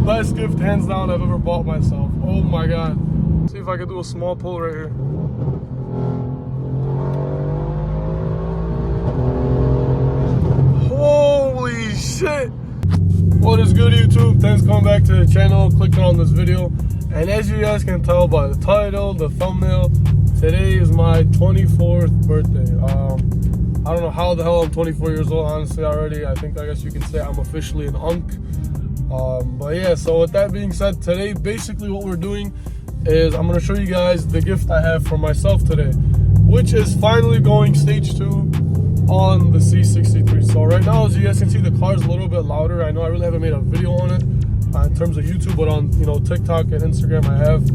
best gift hands down I've ever bought myself. Oh my god. See if I can do a small pull right here. Holy shit. What is good, YouTube? Thanks for coming back to the channel, clicking on this video. And as you guys can tell by the title, the thumbnail, today is my 24th birthday. I don't know how the hell I'm 24 years old, honestly, already. I guess you can say I'm officially an unk. But yeah, so with that being said, today basically what we're doing is I'm going to show you guys the gift I have for myself today, which is finally going stage 2 on the C63. So right now, as you guys can see, the car is a little bit louder. I know I really haven't made a video on it in terms of YouTube, but on TikTok and Instagram I have.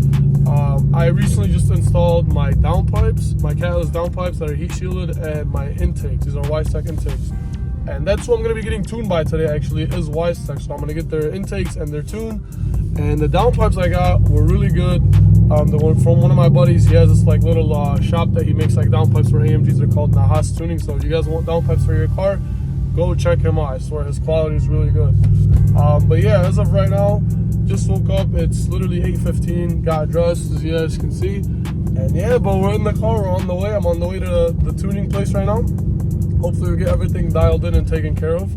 I recently just installed my downpipes, my catalyst downpipes that are heat shielded, and my intakes. These are Weistec intakes, and that's what I'm going to be getting tuned by today. Actually, is Weistec. So I'm going to get their intakes and their tune. And the downpipes I got were really good. The one from one of my buddies. He has this like little shop that he makes like downpipes for AMGs. They're called Nahas Tuning. So if you guys want downpipes for your car, go check him out. I swear his quality is really good. But yeah, as of right now, just woke up. It's literally 8:15. Got dressed, as you guys can see. And yeah, but we're in the car. We're on the way. I'm on the way to the tuning place right now. Hopefully we get everything dialed in and taken care of.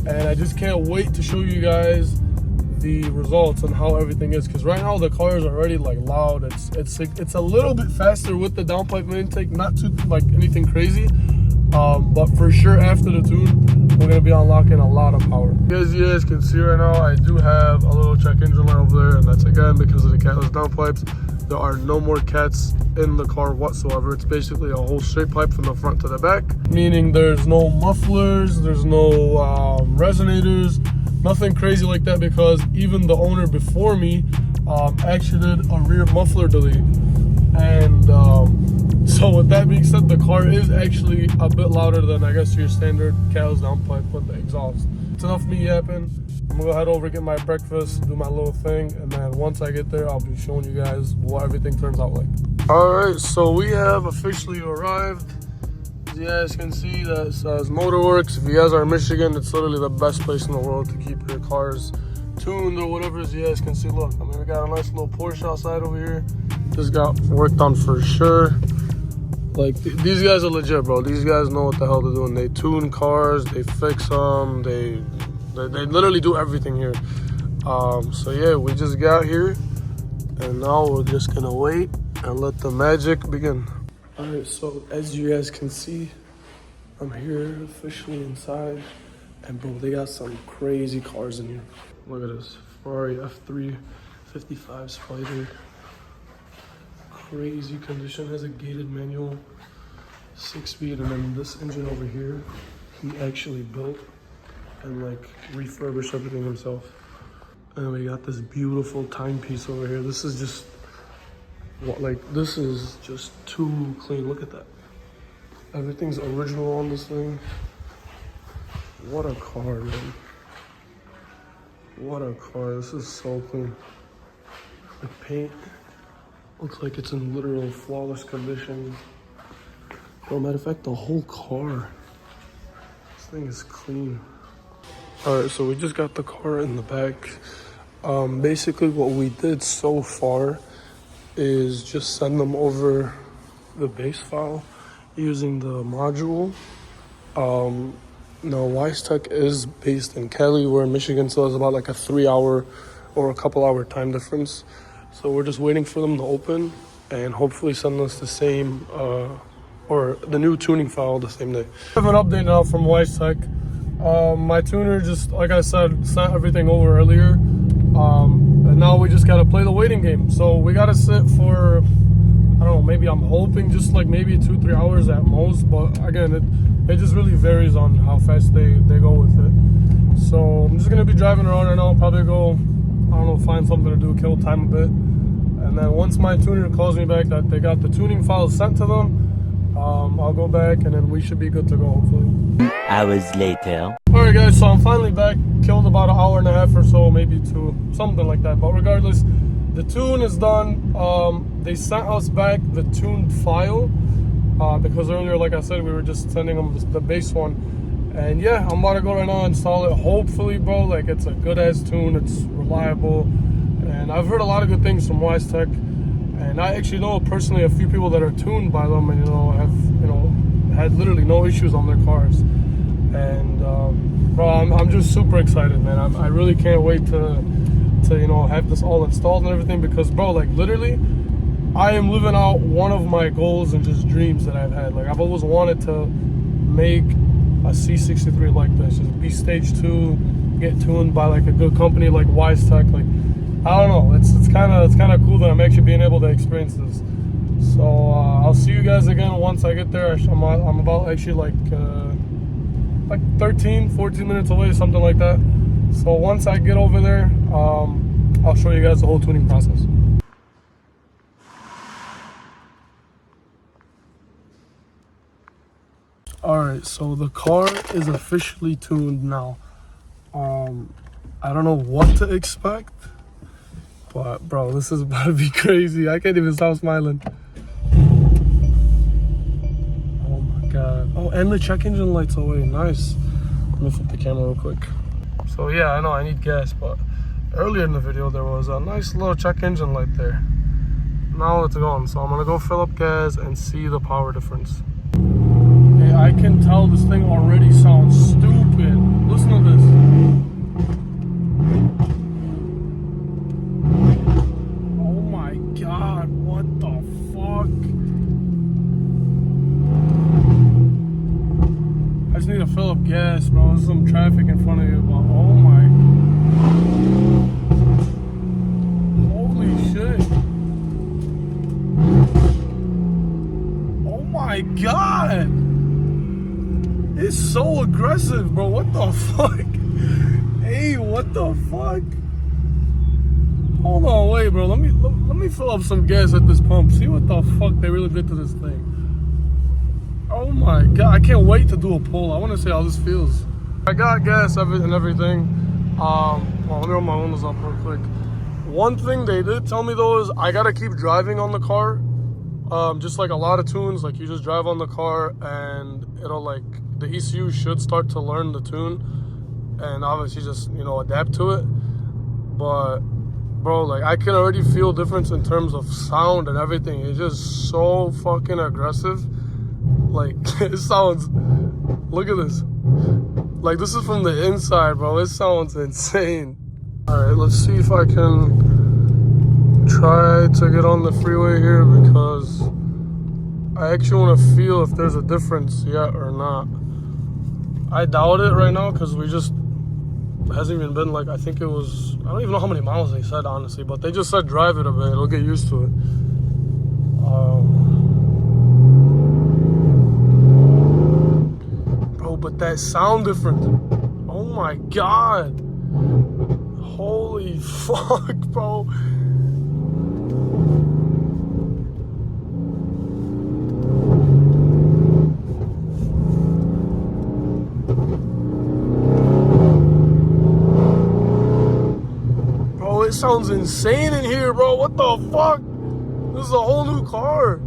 And I just can't wait to show you guys the results and how everything is, because right now the car is already like loud. It's a little bit faster with the downpipe and intake, not too like anything crazy, but for sure after the tune we're gonna be unlocking a lot of power. As you guys can see right now, I do have a little check engine light over there, and that's again because of the catalyst downpipes. There are no more cats in the car whatsoever. It's basically a whole straight pipe from the front to the back, meaning there's no mufflers, there's no resonators, nothing crazy like that, because even the owner before me actually did a rear muffler delete. And so with that being said, the car is actually a bit louder than I guess your standard catalyst downpipe with the exhaust. It's enough me yapping. I'm gonna go head over, get my breakfast, do my little thing, and then once I get there, I'll be showing you guys what everything turns out like. All right, so we have officially arrived. As you guys can see, that says Motorworks. If you guys are in Michigan, it's literally the best place in the world to keep your cars tuned or whatever. As you guys can see, look, I mean, we got a nice little Porsche outside over here. Just got worked on for sure. Like, these guys are legit, bro. These guys know what the hell they're doing. They tune cars, they fix them, they literally do everything here. So yeah, we just got here, and now we're just gonna wait and let the magic begin. Alright, so as you guys can see, I'm here officially inside, and bro, they got some crazy cars in here. Look at this Ferrari F3 55 Spider. Crazy condition, has a gated manual, 6-speed, and then this engine over here, he actually built and like refurbished everything himself. And we got this beautiful timepiece over here. This is just this is just too clean. Look at that. Everything's original on this thing. What a car, man. What a car. This is so clean. The paint looks like it's in literal flawless condition. Well, matter of fact, the whole car. This thing is clean. Alright, so we just got the car in the back. Basically what we did so far is just send them over the base file using the module. Now Weistec is based in Cali, we're in Michigan, so it's about like a 3-hour or a couple hour time difference. So we're just waiting for them to open and hopefully send us the same or the new tuning file the same day. I have an update now from Weistec. My tuner just, like I said, sent everything over earlier. And now we just gotta play the waiting game. So we gotta sit for, I don't know, maybe I'm hoping just like maybe 2-3 hours at most. But again, it just really varies on how fast they go with it. So I'm just gonna be driving around right now, probably go, I don't know, find something to do, kill time a bit. And then once my tuner calls me back that they got the tuning files sent to them, I'll go back and then we should be good to go, hopefully. Hours later. Alright guys, so I'm finally back. Killed about an hour and a half or so, maybe 2, something like that. But regardless, the tune is done. They sent us back the tuned file because earlier, like I said, we were just sending them the base one. And yeah, I'm about to go right now and install it. Hopefully, bro, like it's a good ass tune, it's reliable, and I've heard a lot of good things from Weistec. And I actually know personally a few people that are tuned by them, and have had literally no issues on their cars. And bro, I'm just super excited, man. I really can't wait to have this all installed and everything, because bro, like literally I am living out one of my goals and just dreams that I've had. Like I've always wanted to make a C63 like this, just be stage 2, get tuned by like a good company like Weistec. Like I don't know, it's kind of cool that I'm actually being able to experience this. So I'll see you guys again once I get there. I'm about actually like 13, 14 minutes away, something like that. So once I get over there, I'll show you guys the whole tuning process. Alright, so the car is officially tuned now. I don't know what to expect, but bro, this is about to be crazy. I can't even stop smiling. Oh my god. Oh, and the check engine light's away. Nice. Let me flip the camera real quick. So yeah, I know I need gas, but earlier in the video there was a nice little check engine light there. Now it's gone, so I'm gonna go fill up gas and see the power difference. Hey, I can tell this thing already sounds stupid. Listen to this. Oh my god, what the fuck? I just need to fill up gas, bro. There's some traffic in front of you, but oh my. Holy shit. Oh my god. It's so aggressive, bro. What the fuck? Hey, what the fuck? Hold on, wait, bro. Let me fill up some gas at this pump. See what the fuck they really did to this thing. Oh my god, I can't wait to do a pull. I want to see how this feels. I got gas and everything. Well, let me roll my windows up real quick. One thing they did tell me though is I gotta keep driving on the car. Just like a lot of tunes, like you just drive on the car and it'll like, the ECU should start to learn the tune and obviously just, adapt to it. But bro, like I can already feel difference in terms of sound and everything. It's just so fucking aggressive. Like it sounds, look at this. Like this is from the inside, bro. It sounds insane. All right, let's see if I can try to get on the freeway here, because I actually want to feel if there's a difference yet or not. I doubt it right now, because it hasn't even been like, I think it was, I don't even know how many miles they said, honestly, but they just said drive it a bit, it'll get used to it. Bro, but that sound difference, oh my god. Holy fuck, bro. It sounds insane in here, bro. What the fuck? This is a whole new car.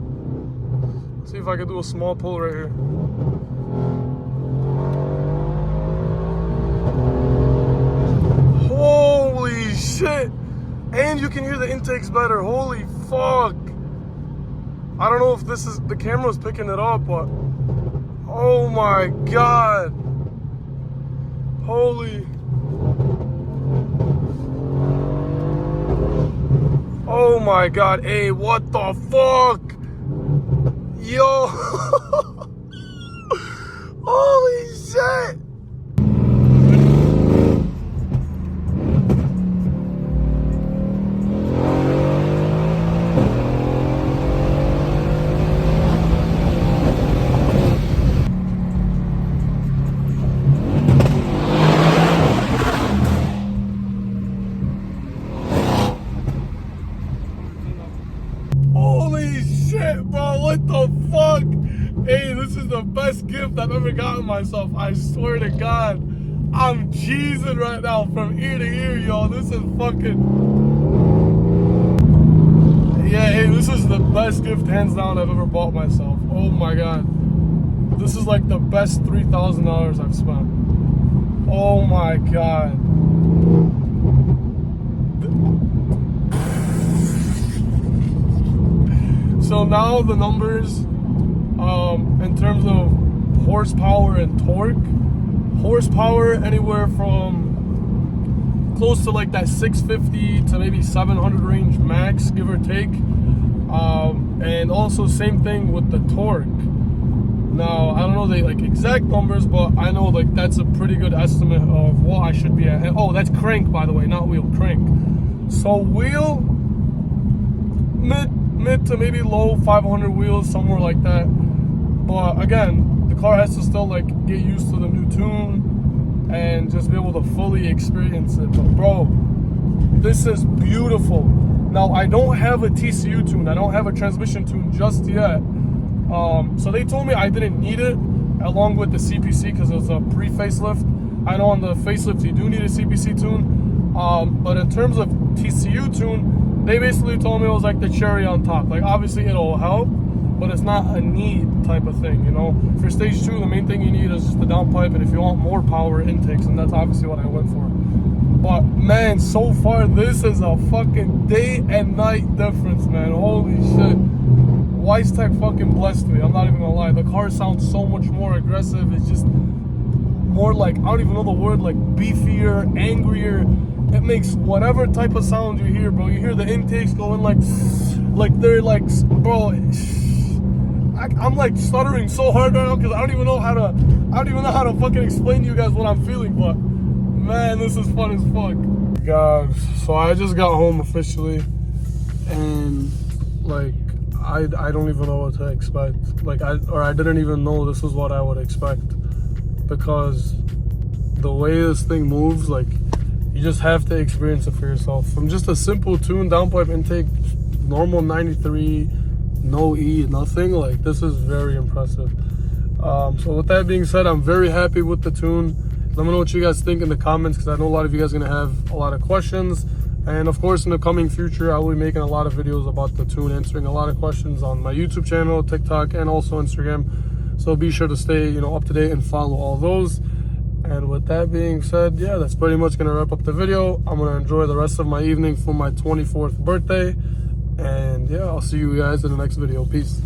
Let's see if I can do a small pull right here. Holy shit. And you can hear the intakes better. Holy fuck. I don't know if this is, the camera's picking it up, but oh my god. Holy. Oh my god, hey, what the fuck? Yo! Holy shit! Bro, what the fuck? Hey, this is the best gift I've ever gotten myself. I swear to God, I'm cheesing right now from ear to ear, y'all. This is fucking, yeah, hey, this is the best gift hands down I've ever bought myself. Oh my God. this is like the best $3,000 I've spent. Oh my God. So now the numbers, in terms of horsepower and torque. Horsepower anywhere from close to like that 650 to maybe 700 range max, give or take. And also same thing with the torque. Now, I don't know the like exact numbers, but I know like that's a pretty good estimate of what I should be at. And, oh, that's crank, by the way, not wheel, crank. So wheel, mid to maybe low 500 wheels, somewhere like that. But again, the car has to still like get used to the new tune and just be able to fully experience it. But bro, this is beautiful. Now, I don't have a TCU tune. I don't have a transmission tune just yet. So they told me I didn't need it along with the CPC because it was a pre-facelift. I know on the facelift you do need a CPC tune. But in terms of TCU tune, they basically told me it was like the cherry on top. Like obviously it'll help, but it's not a need type of thing, you know. For stage 2, the main thing you need is just the downpipe, and if you want more power intakes, and that's obviously what I went for. But man, so far this is a fucking day and night difference, man. Holy shit. Weistec fucking blessed me. I'm not even gonna lie. The car sounds so much more aggressive. It's just more like, I don't even know the word, like beefier, angrier. It makes whatever type of sound you hear, bro. You hear the intakes going like they're like, bro. I'm like stuttering so hard right now because I don't even know how to fucking explain to you guys what I'm feeling. But man, this is fun as fuck. God, so I just got home officially, and like I don't even know what to expect. Like I didn't even know this is what I would expect, because the way this thing moves, like you just have to experience it for yourself. From just a simple tune, downpipe intake, normal 93, no E, nothing, like this is very impressive. So with that being said, I'm very happy with the tune. Let me know what you guys think in the comments, because I know a lot of you guys are gonna have a lot of questions. And of course, in the coming future, I will be making a lot of videos about the tune, answering a lot of questions on my YouTube channel, TikTok, and also Instagram. So be sure to stay, you know, up to date and follow all those. And with that being said, yeah, that's pretty much gonna wrap up the video. I'm gonna enjoy the rest of my evening for my 24th birthday. And yeah, I'll see you guys in the next video. Peace.